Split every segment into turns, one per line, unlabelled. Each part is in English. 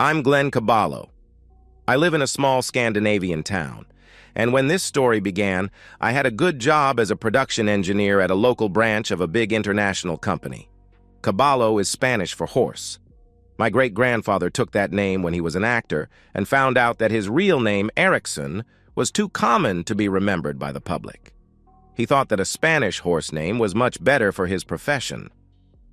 I'm Glenn Caballo. I live in a small Scandinavian town, and when this story began, I had a good job as a production engineer at a local branch of a big international company. Caballo is Spanish for horse. My great-grandfather took that name when he was an actor and found out that his real name, Erickson, was too common to be remembered by the public. He thought that a Spanish horse name was much better for his profession.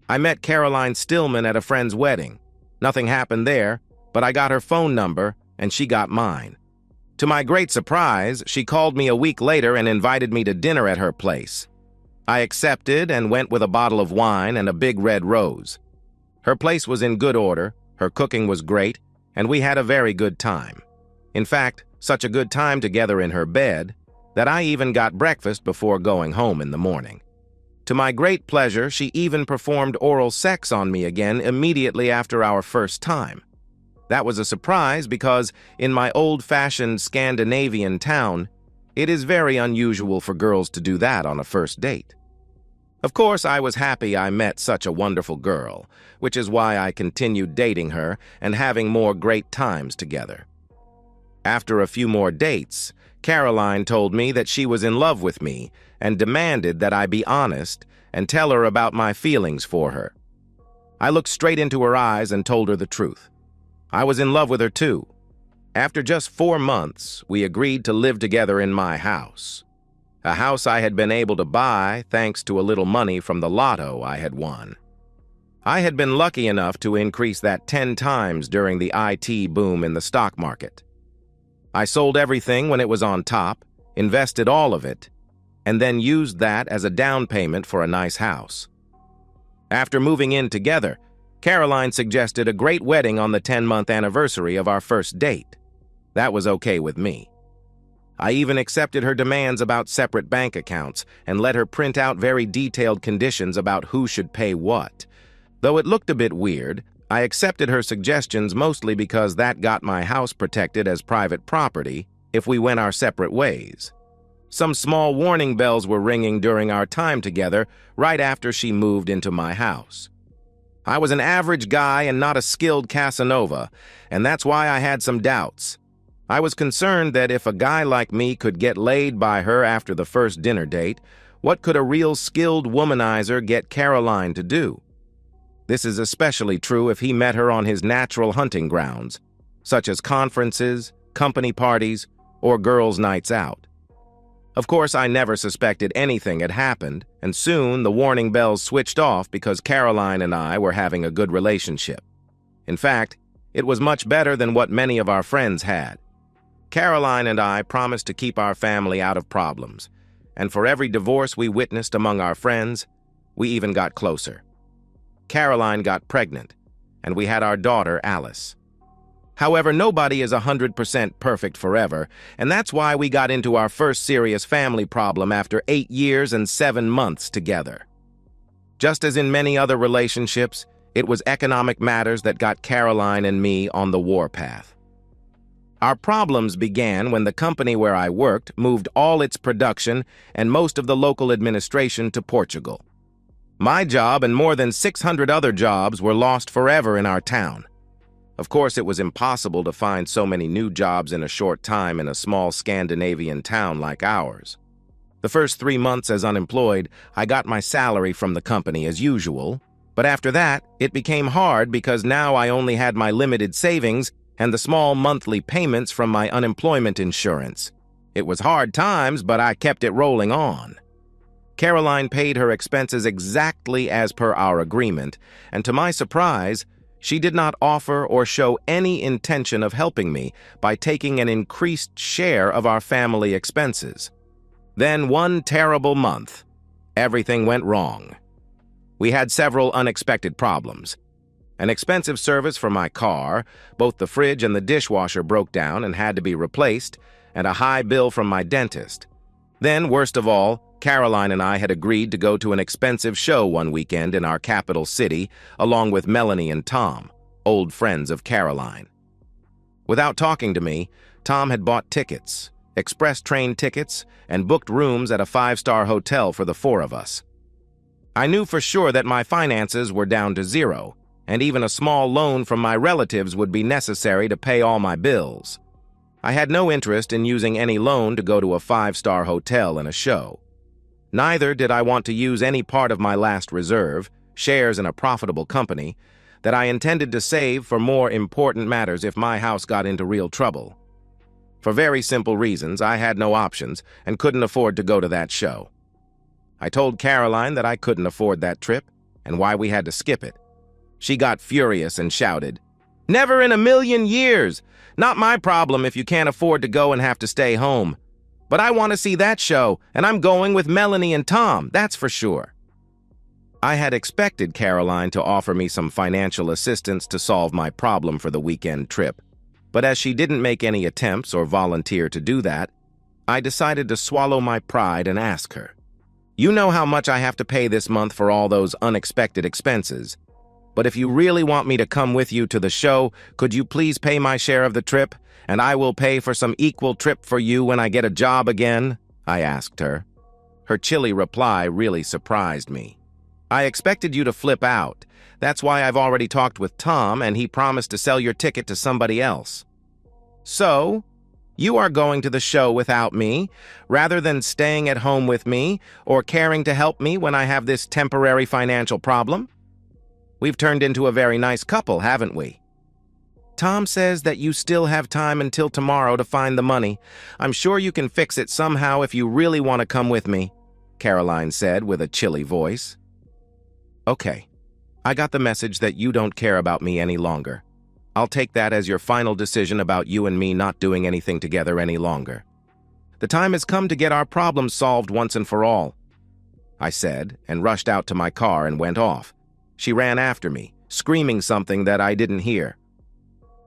I met Caroline Stillman at a friend's wedding. Nothing happened there, but I got her phone number and she got mine. To my great surprise, she called me a week later and invited me to dinner at her place. I accepted and went with a bottle of wine and a big red rose. Her place was in good order, her cooking was great, and we had a very good time. In fact, such a good time together in her bed that I even got breakfast before going home in the morning. To my great pleasure, she even performed oral sex on me again immediately after our first time. That was a surprise because in my old-fashioned Scandinavian town, it is very unusual for girls to do that on a first date. Of course, I was happy I met such a wonderful girl, which is why I continued dating her and having more great times together. After a few more dates, Caroline told me that she was in love with me and demanded that I be honest and tell her about my feelings for her. I looked straight into her eyes and told her the truth. I was in love with her too. After just 4 months, we agreed to live together in my house. A house I had been able to buy thanks to a little money from the lotto I had won. I had been lucky enough to increase that 10 times during the IT boom in the stock market. I sold everything when it was on top, invested all of it, and then used that as a down payment for a nice house. After moving in together, Caroline suggested a great wedding on the 10-month anniversary of our first date. That was okay with me. I even accepted her demands about separate bank accounts and let her print out very detailed conditions about who should pay what. Though it looked a bit weird, I accepted her suggestions mostly because that got my house protected as private property if we went our separate ways. Some small warning bells were ringing during our time together right after she moved into my house. I was an average guy and not a skilled Casanova, and that's why I had some doubts. I was concerned that if a guy like me could get laid by her after the first dinner date, what could a real skilled womanizer get Caroline to do? This is especially true if he met her on his natural hunting grounds, such as conferences, company parties, or girls' nights out. Of course, I never suspected anything had happened, and soon the warning bells switched off because Caroline and I were having a good relationship. In fact, it was much better than what many of our friends had. Caroline and I promised to keep our family out of problems, and for every divorce we witnessed among our friends, we even got closer. Caroline got pregnant, and we had our daughter, Alice. However, nobody is 100% perfect forever, and that's why we got into our first serious family problem after 8 years and 7 months together. Just as in many other relationships, it was economic matters that got Caroline and me on the warpath. Our problems began when the company where I worked moved all its production and most of the local administration to Portugal. My job and more than 600 other jobs were lost forever in our town. Of course, it was impossible to find so many new jobs in a short time in a small Scandinavian town like ours. The first 3 months as unemployed, I got my salary from the company as usual, but after that, it became hard because now I only had my limited savings and the small monthly payments from my unemployment insurance. It was hard times, but I kept it rolling on. Caroline paid her expenses exactly as per our agreement, and to my surprise, she did not offer or show any intention of helping me by taking an increased share of our family expenses. Then one terrible month, everything went wrong. We had several unexpected problems. An expensive service for my car, both the fridge and the dishwasher broke down and had to be replaced, and a high bill from my dentist. Then, worst of all, Caroline and I had agreed to go to an expensive show one weekend in our capital city, along with Melanie and Tom, old friends of Caroline. Without talking to me, Tom had bought tickets, express train tickets, and booked rooms at a 5-star hotel for the 4 of us. I knew for sure that my finances were down to 0, and even a small loan from my relatives would be necessary to pay all my bills. I had no interest in using any loan to go to a 5-star hotel and a show. Neither did I want to use any part of my last reserve, shares in a profitable company, that I intended to save for more important matters if my house got into real trouble. For very simple reasons, I had no options and couldn't afford to go to that show. I told Caroline that I couldn't afford that trip and why we had to skip it. She got furious and shouted, "Never in a million years! Not my problem if you can't afford to go and have to stay home. But I want to see that show, and I'm going with Melanie and Tom, that's for sure." I had expected Caroline to offer me some financial assistance to solve my problem for the weekend trip, but as she didn't make any attempts or volunteer to do that, I decided to swallow my pride and ask her, "You know how much I have to pay this month for all those unexpected expenses. But if you really want me to come with you to the show, could you please pay my share of the trip, and I will pay for some equal trip for you when I get a job again?" I asked her. Her chilly reply really surprised me. "I expected you to flip out. That's why I've already talked with Tom, and he promised to sell your ticket to somebody else." "So, you are going to the show without me, rather than staying at home with me or caring to help me when I have this temporary financial problem? We've turned into a very nice couple, haven't we?" "Tom says that you still have time until tomorrow to find the money. I'm sure you can fix it somehow if you really want to come with me," Caroline said with a chilly voice. "Okay, I got the message that you don't care about me any longer. I'll take that as your final decision about you and me not doing anything together any longer. The time has come to get our problems solved once and for all," I said, and rushed out to my car and went off. She ran after me, screaming something that I didn't hear.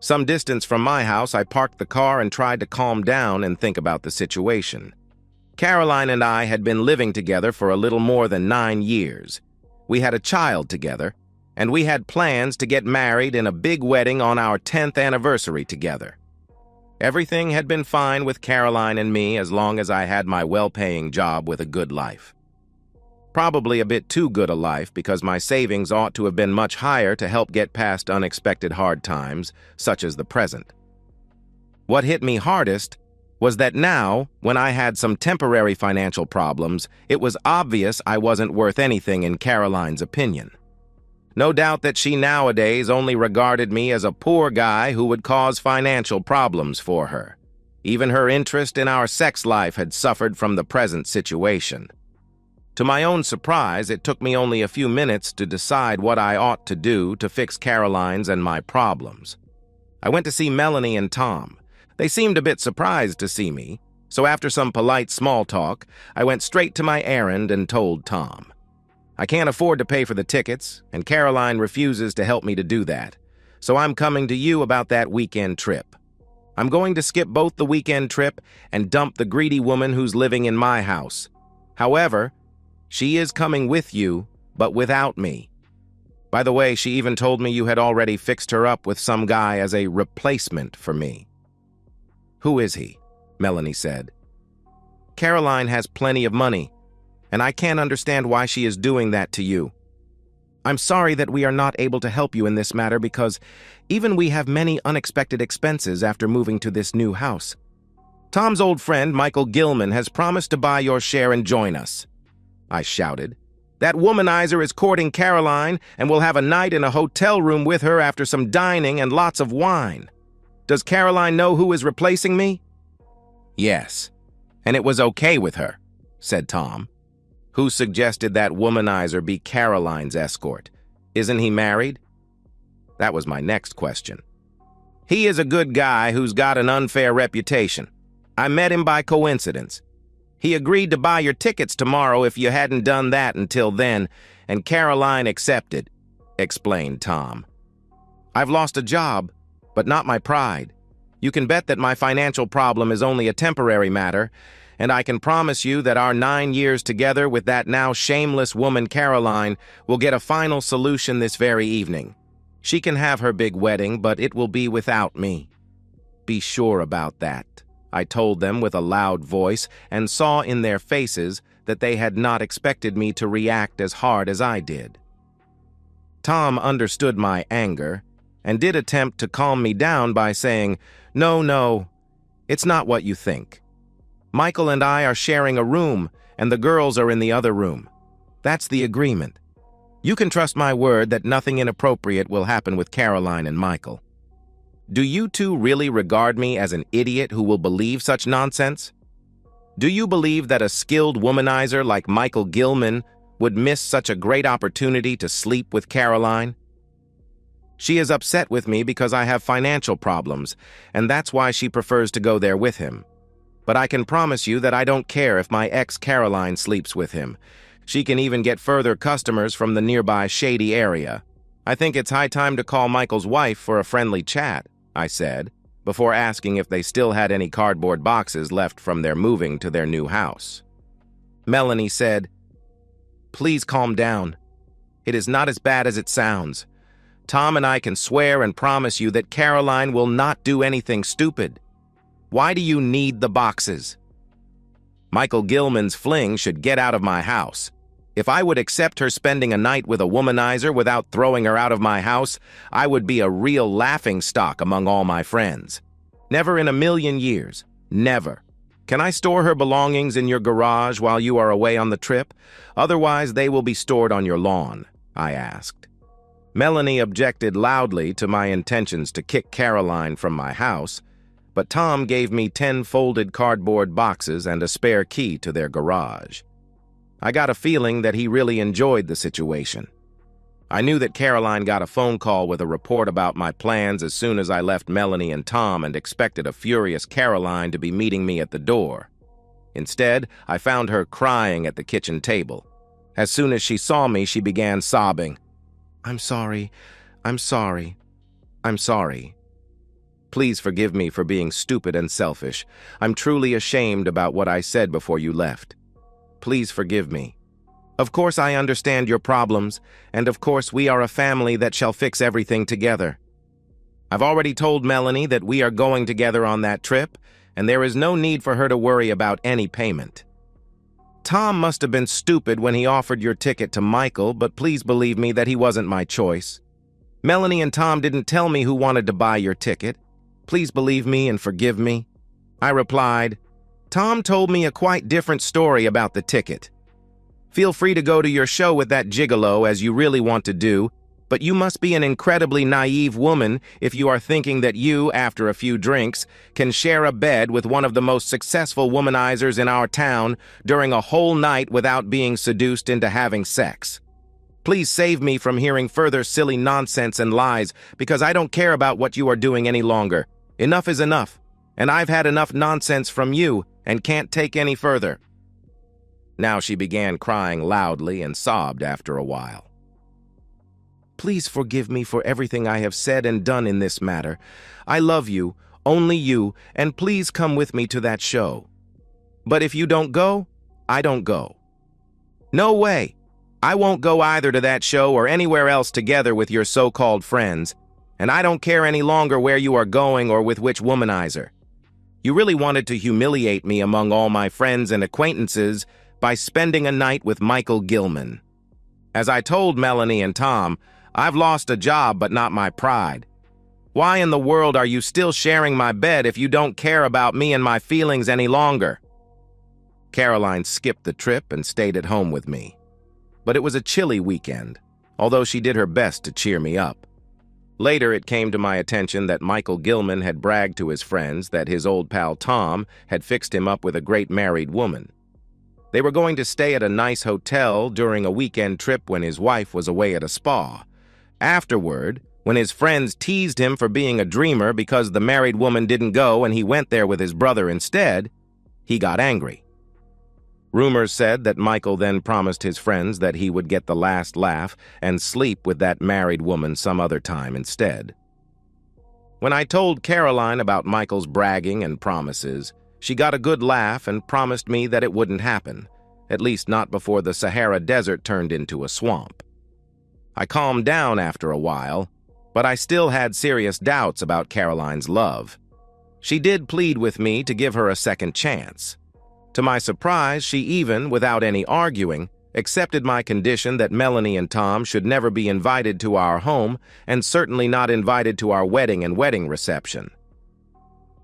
Some distance from my house, I parked the car and tried to calm down and think about the situation. Caroline and I had been living together for a little more than 9 years. We had a child together, and we had plans to get married in a big wedding on our 10th anniversary together. Everything had been fine with Caroline and me as long as I had my well-paying job with a good life. Probably a bit too good a life because my savings ought to have been much higher to help get past unexpected hard times, such as the present. What hit me hardest was that now, when I had some temporary financial problems, it was obvious I wasn't worth anything in Caroline's opinion. No doubt that she nowadays only regarded me as a poor guy who would cause financial problems for her. Even her interest in our sex life had suffered from the present situation. To my own surprise, it took me only a few minutes to decide what I ought to do to fix Caroline's and my problems. I went to see Melanie and Tom. They seemed a bit surprised to see me, so after some polite small talk, I went straight to my errand and told Tom. "I can't afford to pay for the tickets, and Caroline refuses to help me to do that, so I'm coming to you about that weekend trip. I'm going to skip both the weekend trip and dump the greedy woman who's living in my house. However, she is coming with you, but without me. By the way, she even told me you had already fixed her up with some guy as a replacement for me." "Who is he?" Melanie said. "Caroline has plenty of money, and I can't understand why she is doing that to you. I'm sorry that we are not able to help you in this matter because even we have many unexpected expenses after moving to this new house. Tom's old friend, Michael Gilman, has promised to buy your share and join us," I shouted. "That womanizer is courting Caroline and will have a night in a hotel room with her after some dining and lots of wine. Does Caroline know who is replacing me?" "Yes, and it was okay with her," said Tom. "Who suggested that womanizer be Caroline's escort? Isn't he married?" That was my next question. "He is a good guy who's got an unfair reputation. I met him by coincidence. He agreed to buy your tickets tomorrow if you hadn't done that until then, and Caroline accepted," explained Tom. "I've lost a job, but not my pride. You can bet that my financial problem is only a temporary matter, and I can promise you that our 9 years together with that now shameless woman Caroline will get a final solution this very evening. She can have her big wedding, but it will be without me. Be sure about that," I told them with a loud voice, and saw in their faces that they had not expected me to react as hard as I did. Tom understood my anger and did attempt to calm me down by saying, No, it's not what you think. Michael and I are sharing a room, and the girls are in the other room. That's the agreement. You can trust my word that nothing inappropriate will happen with Caroline and Michael. Do you two really regard me as an idiot who will believe such nonsense? Do you believe that a skilled womanizer like Michael Gilman would miss such a great opportunity to sleep with Caroline? She is upset with me because I have financial problems, and that's why she prefers to go there with him. But I can promise you that I don't care if my ex Caroline sleeps with him. She can even get further customers from the nearby shady area. I think it's high time to call Michael's wife for a friendly chat, I said, before asking if they still had any cardboard boxes left from their moving to their new house. Melanie said, "Please calm down. It is not as bad as it sounds. Tom and I can swear and promise you that Caroline will not do anything stupid. Why do you need the boxes? Michael Gilman's fling should get out of my house. If I would accept her spending a night with a womanizer without throwing her out of my house, I would be a real laughingstock among all my friends. Never in a million years. Never. Can I store her belongings in your garage while you are away on the trip? Otherwise, they will be stored on your lawn," I asked. Melanie objected loudly to my intentions to kick Caroline from my house, but Tom gave me 10 folded cardboard boxes and a spare key to their garage. I got a feeling that he really enjoyed the situation. I knew that Caroline got a phone call with a report about my plans as soon as I left Melanie and Tom and expected a furious Caroline to be meeting me at the door. Instead, I found her crying at the kitchen table. As soon as she saw me, she began sobbing. I'm sorry. I'm sorry. Please forgive me for being stupid and selfish. I'm truly ashamed about what I said before you left. Please forgive me. Of course I understand your problems, and of course we are a family that shall fix everything together. I've already told Melanie that we are going together on that trip, and there is no need for her to worry about any payment. Tom must have been stupid when he offered your ticket to Michael, but please believe me that he wasn't my choice. Melanie and Tom didn't tell me who wanted to buy your ticket. Please believe me and forgive me." I replied, "Tom told me a quite different story about the ticket. Feel free to go to your show with that gigolo as you really want to do, but you must be an incredibly naive woman if you are thinking that you, after a few drinks, can share a bed with one of the most successful womanizers in our town during a whole night without being seduced into having sex. Please save me from hearing further silly nonsense and lies because I don't care about what you are doing any longer. Enough is enough, and I've had enough nonsense from you and can't take any further." Now she began crying loudly and sobbed after a while. "Please forgive me for everything I have said and done in this matter. I love you, only you, and please come with me to that show. But if you don't go, I don't go. No way. I won't go either to that show or anywhere else together with your so-called friends, and I don't care any longer where you are going or with which womanizer. You really wanted to humiliate me among all my friends and acquaintances by spending a night with Michael Gilman. As I told Melanie and Tom, I've lost a job but not my pride. Why in the world are you still sharing my bed if you don't care about me and my feelings any longer?" Caroline skipped the trip and stayed at home with me. But it was a chilly weekend, although she did her best to cheer me up. Later, it came to my attention that Michael Gilman had bragged to his friends that his old pal Tom had fixed him up with a great married woman. They were going to stay at a nice hotel during a weekend trip when his wife was away at a spa. Afterward, when his friends teased him for being a dreamer because the married woman didn't go and he went there with his brother instead, he got angry. Rumors said that Michael then promised his friends that he would get the last laugh and sleep with that married woman some other time instead. When I told Caroline about Michael's bragging and promises, she got a good laugh and promised me that it wouldn't happen, at least not before the Sahara Desert turned into a swamp. I calmed down after a while, but I still had serious doubts about Caroline's love. She did plead with me to give her a second chance. To my surprise, she even, without any arguing, accepted my condition that Melanie and Tom should never be invited to our home and certainly not invited to our wedding and wedding reception.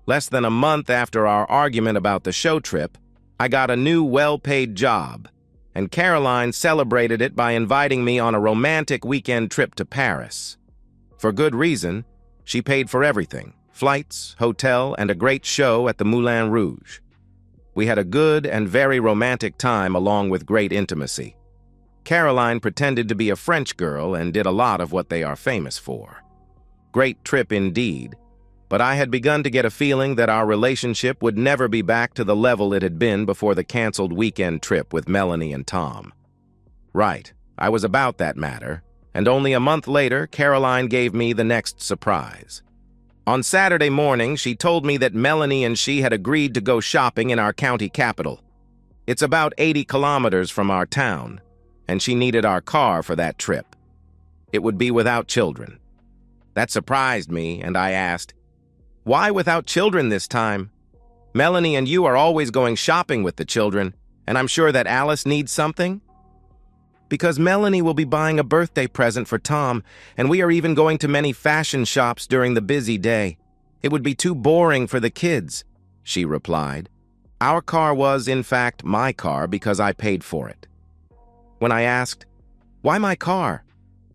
Less than a month after our argument about the show trip, I got a new well-paid job, and Caroline celebrated it by inviting me on a romantic weekend trip to Paris. For good reason, she paid for everything: flights, hotel, and a great show at the Moulin Rouge. We had a good and very romantic time along with great intimacy. Caroline pretended to be a French girl and did a lot of what they are famous for. Great trip indeed, but I had begun to get a feeling that our relationship would never be back to the level it had been before the canceled weekend trip with Melanie and Tom. Right, I was about that matter, and only a month later, Caroline gave me the next surprise. On Saturday morning, she told me that Melanie and she had agreed to go shopping in our county capital. It's about 80 kilometers from our town, and she needed our car for that trip. It would be without children. That surprised me, and I asked, "Why without children this time? Melanie and you are always going shopping with the children, and I'm sure that Alice needs something?" "Because Melanie will be buying a birthday present for Tom, and we are even going to many fashion shops during the busy day. It would be too boring for the kids," she replied. Our car was, in fact, my car because I paid for it. When I asked, "Why my car?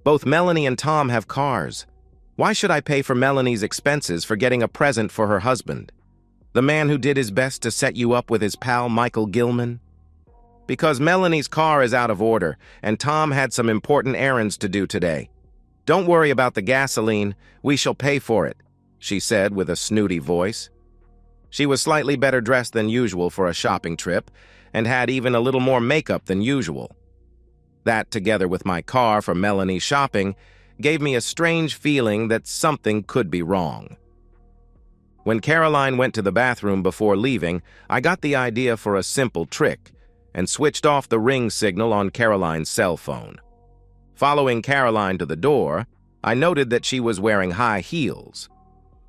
Both Melanie and Tom have cars. Why should I pay for Melanie's expenses for getting a present for her husband, the man who did his best to set you up with his pal Michael Gilman?" "Because Melanie's car is out of order, and Tom had some important errands to do today. Don't worry about the gasoline, we shall pay for it," she said with a snooty voice. She was slightly better dressed than usual for a shopping trip, and had even a little more makeup than usual. That, together with my car for Melanie's shopping, gave me a strange feeling that something could be wrong. When Caroline went to the bathroom before leaving, I got the idea for a simple trick, and switched off the ring signal on Caroline's cell phone. Following Caroline to the door, I noted that she was wearing high heels.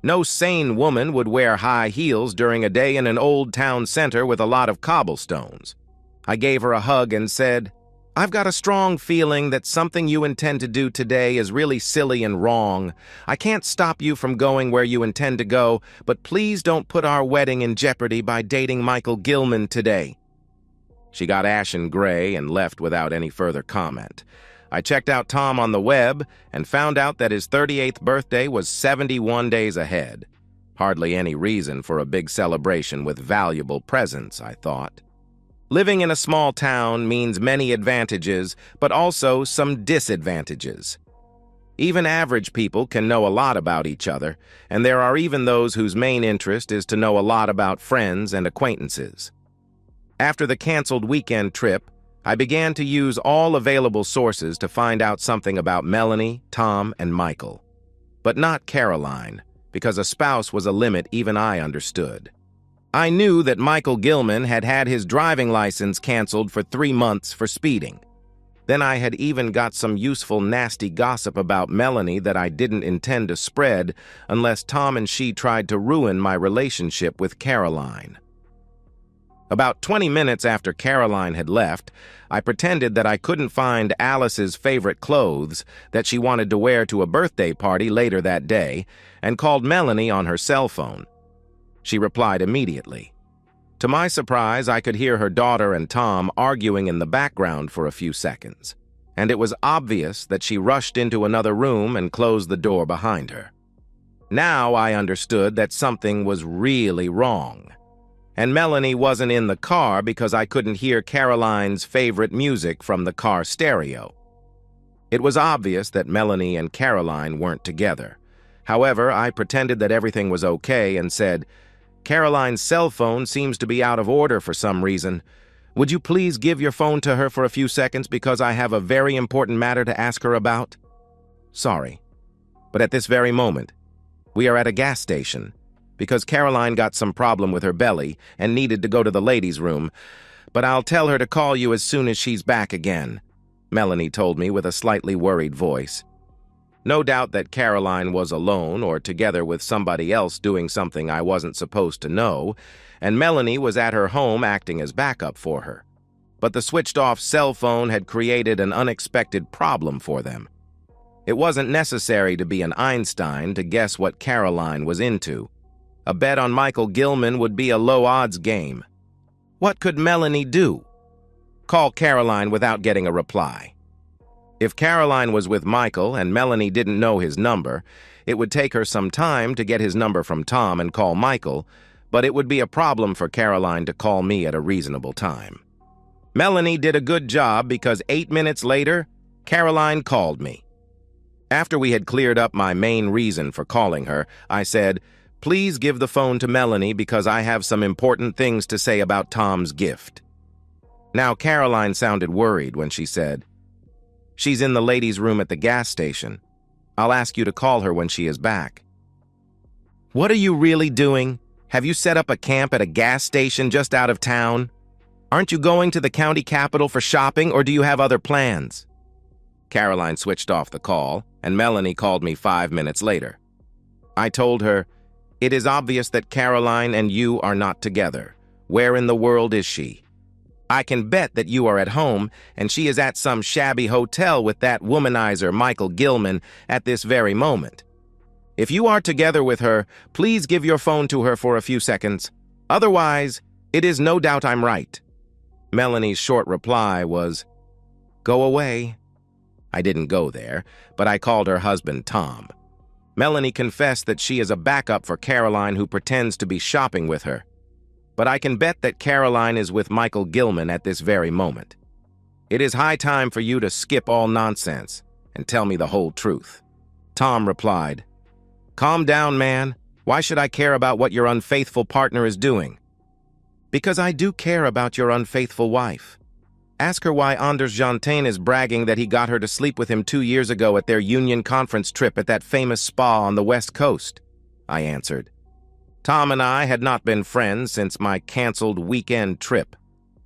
No sane woman would wear high heels during a day in an old town center with a lot of cobblestones. I gave her a hug and said, "I've got a strong feeling that something you intend to do today is really silly and wrong. I can't stop you from going where you intend to go, but please don't put our wedding in jeopardy by dating Michael Gilman today." She got ashen gray and left without any further comment. I checked out Tom on the web and found out that his 38th birthday was 71 days ahead. Hardly any reason for a big celebration with valuable presents, I thought. Living in a small town means many advantages, but also some disadvantages. Even average people can know a lot about each other, and there are even those whose main interest is to know a lot about friends and acquaintances. After the canceled weekend trip, I began to use all available sources to find out something about Melanie, Tom, and Michael. But not Caroline, because a spouse was a limit even I understood. I knew that Michael Gilman had had his driving license canceled for 3 months for speeding. Then I had even got some useful nasty gossip about Melanie that I didn't intend to spread unless Tom and she tried to ruin my relationship with Caroline. About 20 minutes after Caroline had left, I pretended that I couldn't find Alice's favorite clothes that she wanted to wear to a birthday party later that day and called Melanie on her cell phone. She replied immediately. To my surprise, I could hear her daughter and Tom arguing in the background for a few seconds, and it was obvious that she rushed into another room and closed the door behind her. Now I understood that something was really wrong. And Melanie wasn't in the car because I couldn't hear Caroline's favorite music from the car stereo. It was obvious that Melanie and Caroline weren't together. However, I pretended that everything was okay and said, "Caroline's cell phone seems to be out of order for some reason. Would you please give your phone to her for a few seconds because I have a very important matter to ask her about?" "Sorry, but at this very moment, we are at a gas station because Caroline got some problem with her belly and needed to go to the ladies' room, but I'll tell her to call you as soon as she's back again," Melanie told me with a slightly worried voice. No doubt that Caroline was alone or together with somebody else doing something I wasn't supposed to know, and Melanie was at her home acting as backup for her. but the switched-off cell phone had created an unexpected problem for them. It wasn't necessary to be an Einstein to guess what Caroline was into. A bet on Michael Gilman would be a low-odds game. What could Melanie do? Call Caroline without getting a reply. If Caroline was with Michael and Melanie didn't know his number, it would take her some time to get his number from Tom and call Michael, but it would be a problem for Caroline to call me at a reasonable time. Melanie did a good job because 8 minutes later, Caroline called me. After we had cleared up my main reason for calling her, I said, "Please give the phone to Melanie because I have some important things to say about Tom's gift." Now, Caroline sounded worried when she said, "She's in the ladies' room at the gas station. I'll ask you to call her when she is back." What are you really doing? Have you set up a camp at a gas station just out of town? Aren't you going to the county capital for shopping, or do you have other plans? Caroline switched off the call, and Melanie called me 5 minutes later. I told her, "It is obvious that Caroline and you are not together. Where in the world is she? I can bet that you are at home, and she is at some shabby hotel with that womanizer Michael Gilman at this very moment. If you are together with her, please give your phone to her for a few seconds. Otherwise, it is no doubt I'm right." Melanie's short reply was, "Go away." I didn't go there, but I called her husband Tom. Melanie confessed that she is a backup for Caroline who pretends to be shopping with her. But I can bet that Caroline is with Michael Gilman at this very moment. It is high time for you to skip all nonsense and tell me the whole truth. Tom replied, "Calm down, man. Why should I care about what your unfaithful partner is doing?" "Because I do care about your unfaithful wife. Ask her why Anders is bragging that he got her to sleep with him 2 years ago at their union conference trip at that famous spa on the West Coast," I answered. Tom and I had not been friends since my canceled weekend trip,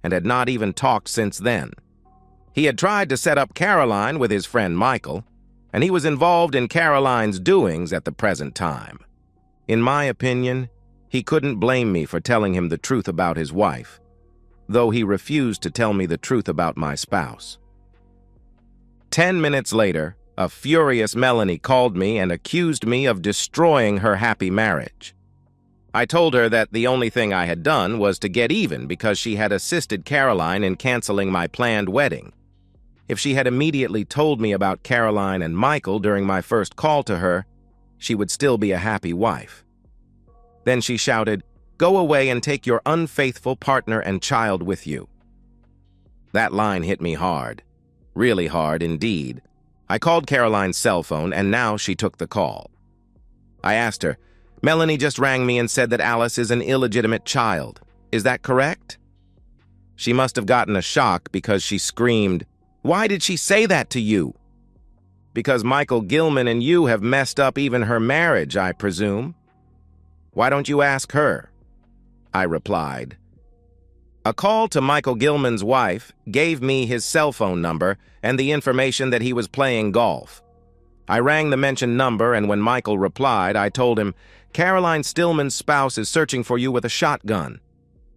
and had not even talked since then. He had tried to set up Caroline with his friend Michael, and he was involved in Caroline's doings at the present time. In my opinion, he couldn't blame me for telling him the truth about his wife, though he refused to tell me the truth about my spouse. 10 minutes later, a furious Melanie called me and accused me of destroying her happy marriage. I told her that the only thing I had done was to get even because she had assisted Caroline in canceling my planned wedding. If she had immediately told me about Caroline and Michael during my first call to her, she would still be a happy wife. Then she shouted, "Go away and take your unfaithful partner and child with you." That line hit me hard. Really hard indeed. I called Caroline's cell phone, and now she took the call. I asked her, "Melanie just rang me and said that Alice is an illegitimate child. Is that correct?" She must have gotten a shock because she screamed, "Why did she say that to you?" "Because Michael Gilman and you have messed up even her marriage, I presume. Why don't you ask her?" I replied. A call to Michael Gilman's wife gave me his cell phone number and the information that he was playing golf. I rang the mentioned number, and when Michael replied, I told him, "Caroline Stillman's spouse is searching for you with a shotgun."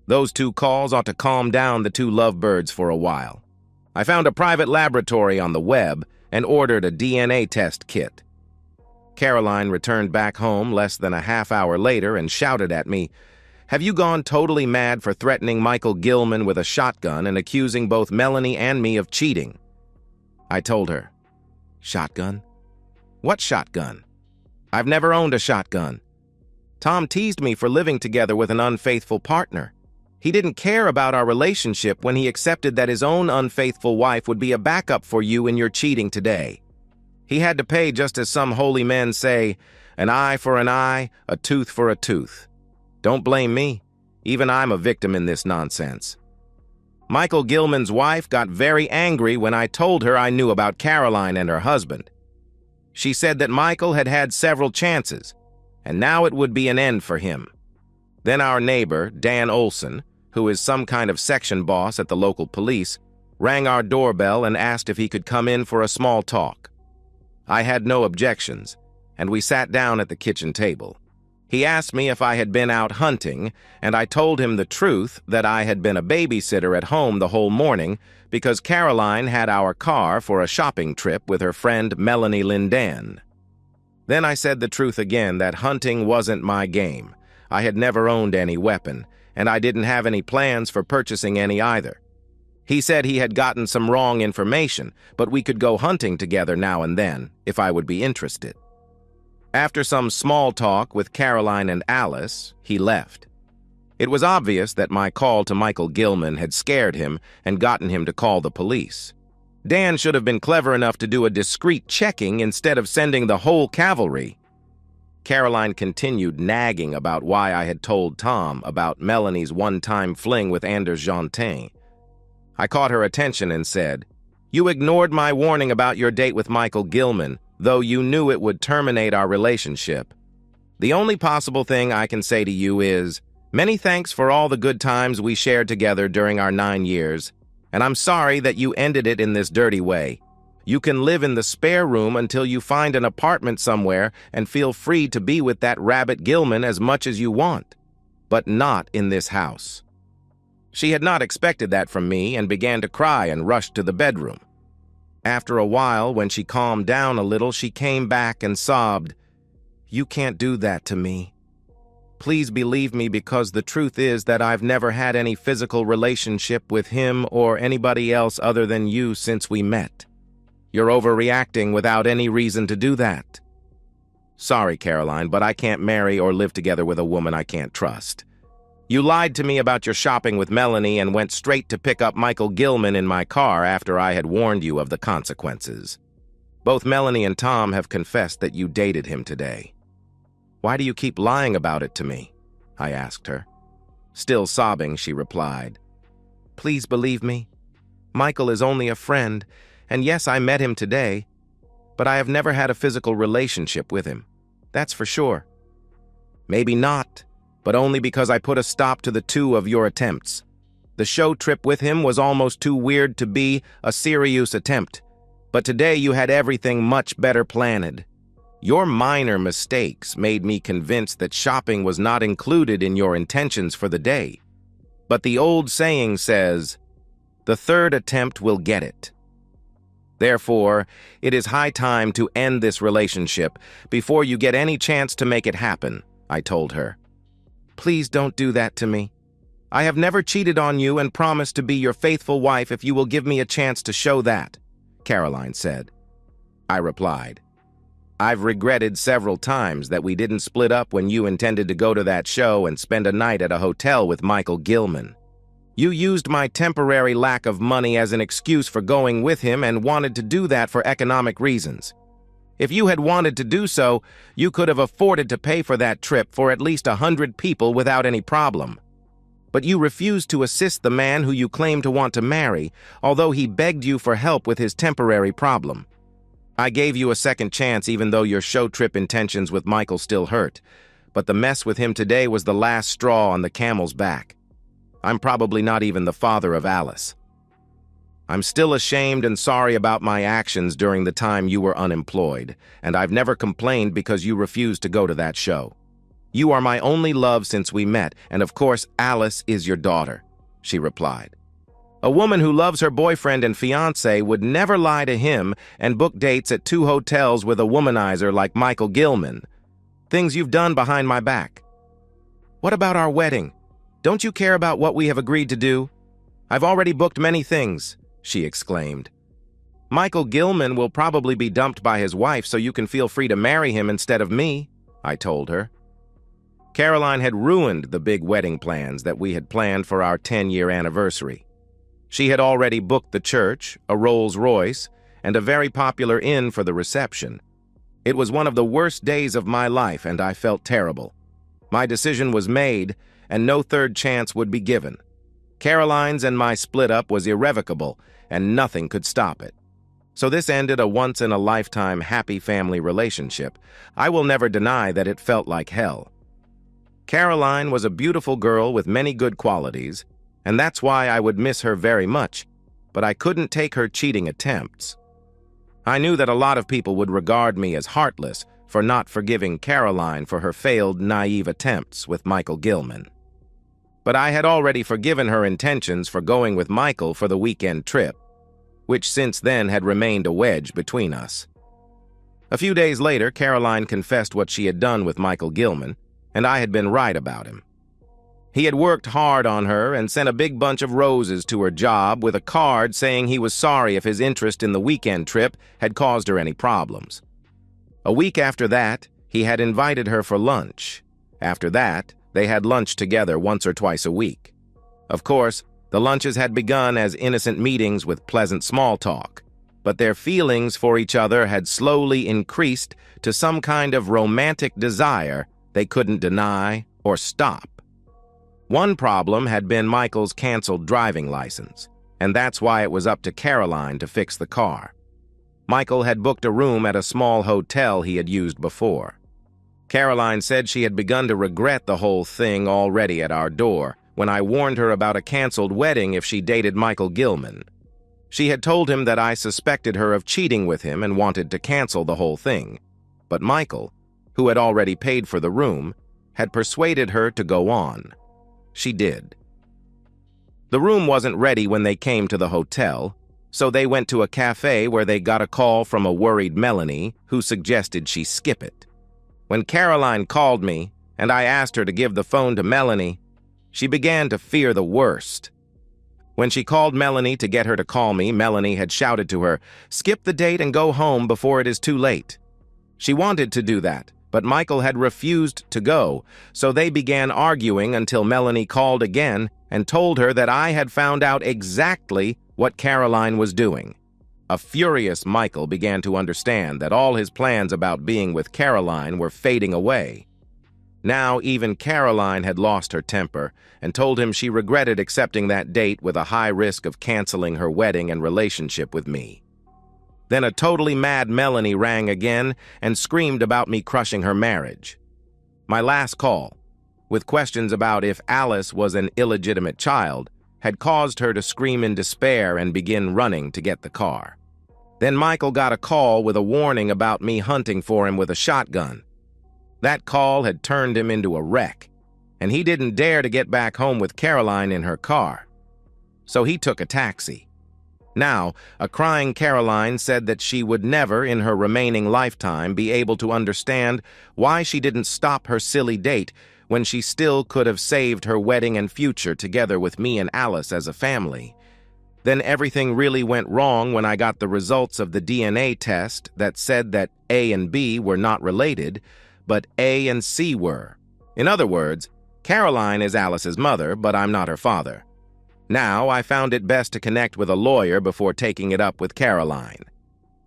Those 2 calls ought to calm down the 2 lovebirds for a while. I found a private laboratory on the web and ordered a DNA test kit. Caroline returned back home less than a half hour later and shouted at me, "Have you gone totally mad for threatening Michael Gilman with a shotgun and accusing both Melanie and me of cheating?" I told her, "Shotgun? What shotgun? I've never owned a shotgun. Tom teased me for living together with an unfaithful partner. He didn't care about our relationship when he accepted that his own unfaithful wife would be a backup for you in your cheating today. He had to pay just as some holy men say, an eye for an eye, a tooth for a tooth. Don't blame me. Even I'm a victim in this nonsense." Michael Gilman's wife got very angry when I told her I knew about Caroline and her husband. She said that Michael had had several chances, and now it would be an end for him. Then our neighbor, Dan Olson, who is some kind of section boss at the local police, rang our doorbell and asked if he could come in for a small talk. I had no objections, and we sat down at the kitchen table. He asked me if I had been out hunting, and I told him the truth that I had been a babysitter at home the whole morning because Caroline had our car for a shopping trip with her friend Melanie Lindan. Then I said the truth again, that hunting wasn't my game. I had never owned any weapon, and I didn't have any plans for purchasing any either. He said he had gotten some wrong information, but we could go hunting together now and then, if I would be interested. After some small talk with Caroline and Alice, he left. It was obvious that my call to Michael Gilman had scared him and gotten him to call the police. Dan should have been clever enough to do a discreet checking instead of sending the whole cavalry. Caroline continued nagging about why I had told Tom about Melanie's one-time fling with Anders Jantin. I caught her attention and said, "You ignored my warning about your date with Michael Gilman, though you knew it would terminate our relationship. The only possible thing I can say to you is, many thanks for all the good times we shared together during our 9 years, and I'm sorry that you ended it in this dirty way. You can live in the spare room until you find an apartment somewhere and feel free to be with that rabbit Gilman as much as you want, but not in this house." She had not expected that from me and began to cry and rushed to the bedroom. After a while, when she calmed down a little, she came back and sobbed, "You can't do that to me. Please believe me, because the truth is that I've never had any physical relationship with him or anybody else other than you since we met. You're overreacting without any reason to do that." "Sorry, Caroline, but I can't marry or live together with a woman I can't trust. You lied to me about your shopping with Melanie and went straight to pick up Michael Gilman in my car after I had warned you of the consequences. Both Melanie and Tom have confessed that you dated him today. Why do you keep lying about it to me?" I asked her. Still sobbing, she replied, "Please believe me. Michael is only a friend, and yes, I met him today, but I have never had a physical relationship with him. That's for sure." "Maybe not, but only because I put a stop to the 2 of your attempts. The show trip with him was almost too weird to be a serious attempt, but today you had everything much better planned. Your minor mistakes made me convinced that shopping was not included in your intentions for the day. But the old saying says, 'The third attempt will get it.' Therefore, it is high time to end this relationship before you get any chance to make it happen," I told her. "Please don't do that to me. I have never cheated on you and promise to be your faithful wife if you will give me a chance to show that," Caroline said. I replied, "I've regretted several times that we didn't split up when you intended to go to that show and spend a night at a hotel with Michael Gilman. You used my temporary lack of money as an excuse for going with him and wanted to do that for economic reasons. If you had wanted to do so, you could have afforded to pay for that trip for at least 100 people without any problem. But you refused to assist the man who you claim to want to marry, although he begged you for help with his temporary problem. I gave you a second chance even though your show trip intentions with Michael still hurt, but the mess with him today was the last straw on the camel's back. I'm probably not even the father of Alice. I'm still ashamed and sorry about my actions during the time you were unemployed, and I've never complained because you refused to go to that show. You are my only love since we met, and of course Alice is your daughter," she replied. "A woman who loves her boyfriend and fiancé would never lie to him and book dates at 2 hotels with a womanizer like Michael Gilman. Things you've done behind my back. What about our wedding? Don't you care about what we have agreed to do? I've already booked many things," she exclaimed. "Michael Gilman will probably be dumped by his wife, so you can feel free to marry him instead of me," I told her. Caroline had ruined the big wedding plans that we had planned for our 10-year anniversary. She had already booked the church, a Rolls-Royce, and a very popular inn for the reception. It was one of the worst days of my life, and I felt terrible. My decision was made, and no third chance would be given. Caroline's and my split-up was irrevocable, and nothing could stop it. So this ended a once-in-a-lifetime happy family relationship. I will never deny that it felt like hell. Caroline was a beautiful girl with many good qualities, and that's why I would miss her very much, but I couldn't take her cheating attempts. I knew that a lot of people would regard me as heartless for not forgiving Caroline for her failed naive attempts with Michael Gilman. But I had already forgiven her intentions for going with Michael for the weekend trip, which since then had remained a wedge between us. A few days later, Caroline confessed what she had done with Michael Gilman, and I had been right about him. He had worked hard on her and sent a big bunch of roses to her job with a card saying he was sorry if his interest in the weekend trip had caused her any problems. A week after that, he had invited her for lunch. After that, they had lunch together once or twice a week. Of course, the lunches had begun as innocent meetings with pleasant small talk, but their feelings for each other had slowly increased to some kind of romantic desire they couldn't deny or stop. One problem had been Michael's canceled driving license, and that's why it was up to Caroline to fix the car. Michael had booked a room at a small hotel he had used before. Caroline said she had begun to regret the whole thing already at our door when I warned her about a canceled wedding if she dated Michael Gilman. She had told him that I suspected her of cheating with him and wanted to cancel the whole thing. But Michael, who had already paid for the room, had persuaded her to go on. She did. The room wasn't ready when they came to the hotel, so they went to a cafe where they got a call from a worried Melanie who suggested she skip it. When Caroline called me and I asked her to give the phone to Melanie, she began to fear the worst. When she called Melanie to get her to call me, Melanie had shouted to her, "Skip the date and go home before it is too late." She wanted to do that, but Michael had refused to go, so they began arguing until Melanie called again and told her that I had found out exactly what Caroline was doing. A furious Michael began to understand that all his plans about being with Caroline were fading away. Now even Caroline had lost her temper and told him she regretted accepting that date with a high risk of canceling her wedding and relationship with me. Then a totally mad Melanie rang again and screamed about me crushing her marriage. My last call, with questions about if Alice was an illegitimate child, had caused her to scream in despair and begin running to get the car. Then Michael got a call with a warning about me hunting for him with a shotgun. That call had turned him into a wreck, and he didn't dare to get back home with Caroline in her car. So he took a taxi. Now, a crying Caroline said that she would never, in her remaining lifetime, be able to understand why she didn't stop her silly date when she still could have saved her wedding and future together with me and Alice as a family. Then everything really went wrong when I got the results of the DNA test that said that A and B were not related, but A and C were. In other words, Caroline is Alice's mother, but I'm not her father. Now, I found it best to connect with a lawyer before taking it up with Caroline.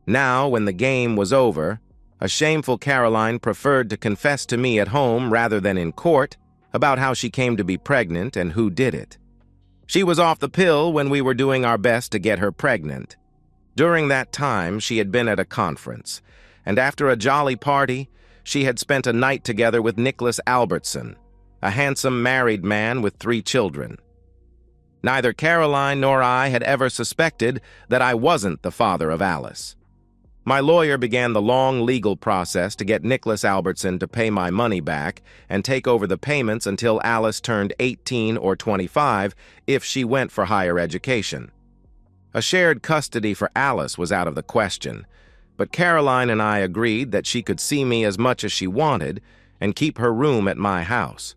Now, when the game was over, a shameful Caroline preferred to confess to me at home rather than in court about how she came to be pregnant and who did it. She was off the pill when we were doing our best to get her pregnant. During that time, she had been at a conference, and after a jolly party, she had spent a night together with Nicholas Albertson, a handsome married man with 3 children. Neither Caroline nor I had ever suspected that I wasn't the father of Alice. My lawyer began the long legal process to get Nicholas Albertson to pay my money back and take over the payments until Alice turned 18 or 25 if she went for higher education. A shared custody for Alice was out of the question, but Caroline and I agreed that she could see me as much as she wanted and keep her room at my house.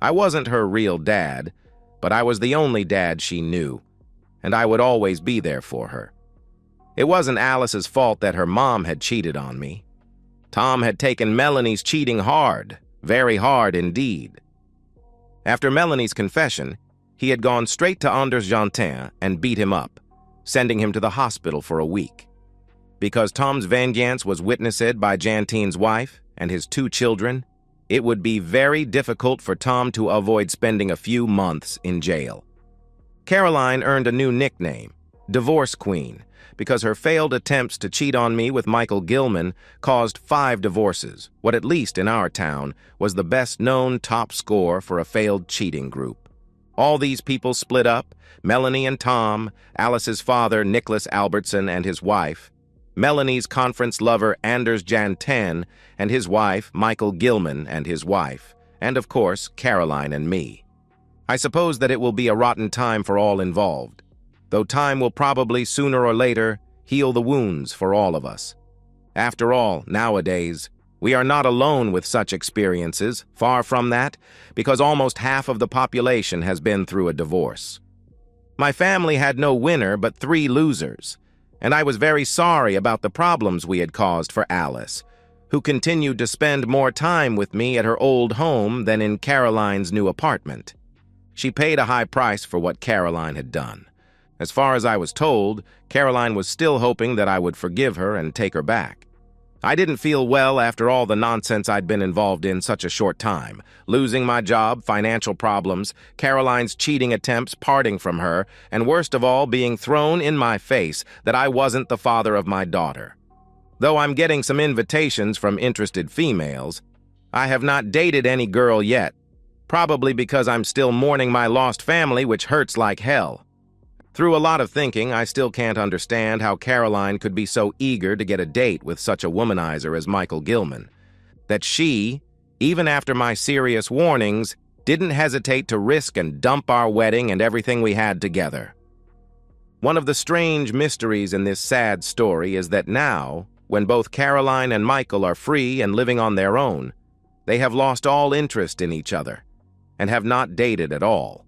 I wasn't her real dad, but I was the only dad she knew, and I would always be there for her. It wasn't Alice's fault that her mom had cheated on me. Tom had taken Melanie's cheating hard, very hard indeed. After Melanie's confession, he had gone straight to Anders Jantin and beat him up, sending him to the hospital for a week. Because Tom's vengeance was witnessed by Jantin's wife and his 2 children, it would be very difficult for Tom to avoid spending a few months in jail. Caroline earned a new nickname, Divorce Queen, because her failed attempts to cheat on me with Michael Gilman caused 5 divorces, what at least in our town was the best-known top score for a failed cheating group. All these people split up, Melanie and Tom, Alice's father, Nicholas Albertson, and his wife, Melanie's conference lover Anders Jantan and his wife, Michael Gilman and his wife, and of course, Caroline and me. I suppose that it will be a rotten time for all involved, though time will probably, sooner or later, heal the wounds for all of us. After all, nowadays, we are not alone with such experiences, far from that, because almost half of the population has been through a divorce. My family had no winner but 3 losers, and I was very sorry about the problems we had caused for Alice, who continued to spend more time with me at her old home than in Caroline's new apartment. She paid a high price for what Caroline had done. As far as I was told, Caroline was still hoping that I would forgive her and take her back. I didn't feel well after all the nonsense I'd been involved in such a short time. Losing my job, financial problems, Caroline's cheating attempts, parting from her, and worst of all, being thrown in my face that I wasn't the father of my daughter. Though I'm getting some invitations from interested females, I have not dated any girl yet, probably because I'm still mourning my lost family, which hurts like hell. Through a lot of thinking, I still can't understand how Caroline could be so eager to get a date with such a womanizer as Michael Gilman. That she, even after my serious warnings, didn't hesitate to risk and dump our wedding and everything we had together. One of the strange mysteries in this sad story is that now, when both Caroline and Michael are free and living on their own, they have lost all interest in each other and have not dated at all.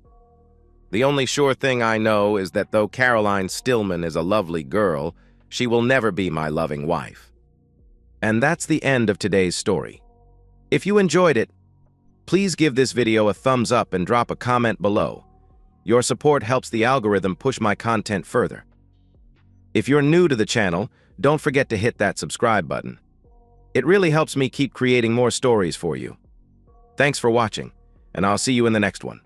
The only sure thing I know is that though Caroline Stillman is a lovely girl, she will never be my loving wife. And that's the end of today's story. If you enjoyed it, please give this video a thumbs up and drop a comment below. Your support helps the algorithm push my content further. If you're new to the channel, don't forget to hit that subscribe button. It really helps me keep creating more stories for you. Thanks for watching, and I'll see you in the next one.